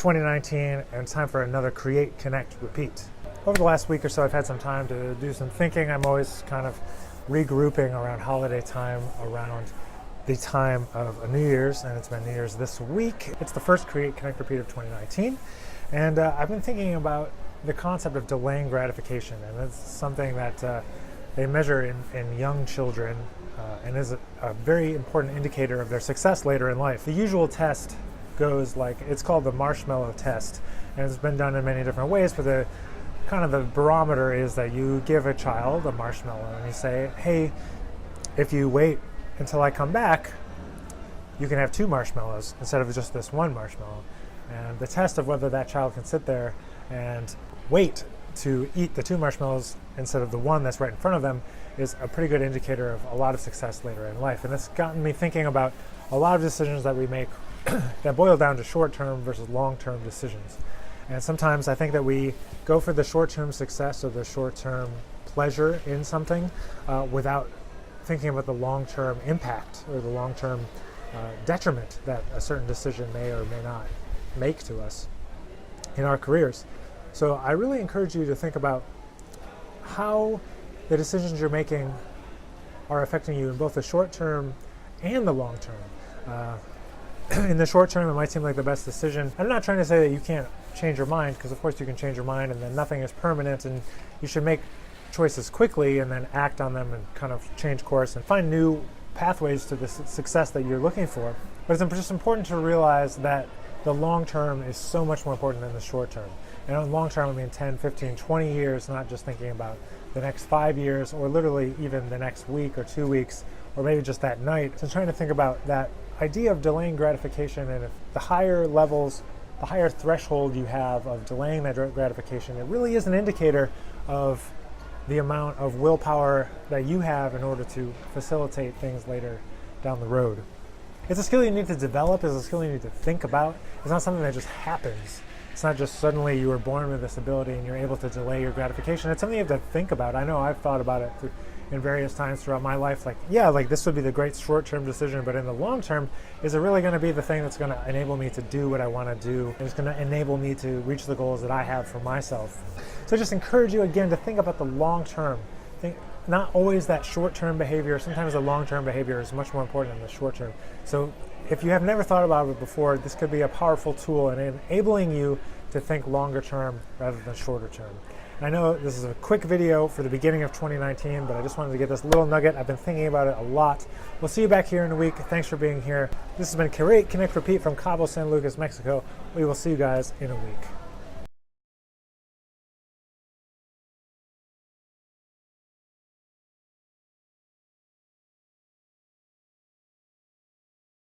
2019, and it's time for another Create, Connect, Repeat. Over the last week or so, I've had some time to do some thinking. I'm always kind of regrouping around holiday time, around the time of a New Year's, and it's been New Year's this week. It's the first Create, Connect, Repeat of 2019, and I've been thinking about the concept of delaying gratification, and it's something that they measure in young children and is a very important indicator of their success later in life. The usual test goes like, it's called the Marshmallow Test, and it's been done in many different ways, but the barometer is that you give a child a marshmallow and you say, hey, if you wait until I come back, you can have 2 marshmallows instead of just this 1 marshmallow. And the test of whether that child can sit there and wait to eat the 2 marshmallows instead of the 1 that's right in front of them is a pretty good indicator of a lot of success later in life. And it's gotten me thinking about a lot of decisions that we make that boil down to short-term versus long-term decisions. And sometimes I think that we go for the short-term success or the short-term pleasure in something without thinking about the long-term impact or the long-term detriment that a certain decision may or may not make to us in our careers. So I really encourage you to think about how the decisions you're making are affecting you in both the short term and the long term. In the short term, it might seem like the best decision. I'm not trying to say that you can't change your mind, because of course you can change your mind and then nothing is permanent, and you should make choices quickly and then act on them and kind of change course and find new pathways to the success that you're looking for. But it's just important to realize that the long term is so much more important than the short term. And on long term, I mean 10, 15, 20 years, not just thinking about the next 5 years or literally even the next week or 2 weeks or maybe just that night. So trying to think about that idea of delaying gratification, and if the higher levels, the higher threshold you have of delaying that gratification, it really is an indicator of the amount of willpower that you have in order to facilitate things later down the road. It's a skill you need to develop, it's a skill you need to think about. It's not something that just happens. It's not just suddenly you were born with this ability and you're able to delay your gratification. It's something you have to think about. I know I've thought about it in various times throughout my life, like, yeah, like this would be the great short-term decision, but in the long term, is it really going to be the thing that's going to enable me to do what I want to do? It's going to enable me to reach the goals that I have for myself. So I just encourage you again to think about the long term. Think not always that short-term behavior. Sometimes the long-term behavior is much more important than the short-term. So if you have never thought about it before, this could be a powerful tool in enabling you to think longer term rather than shorter term. I know this is a quick video for the beginning of 2019, but I just wanted to get this little nugget. I've been thinking about it a lot. We'll see you back here in a week. Thanks for being here. This has been Create, Connect, Repeat from Cabo San Lucas, Mexico. We will see you guys in a week.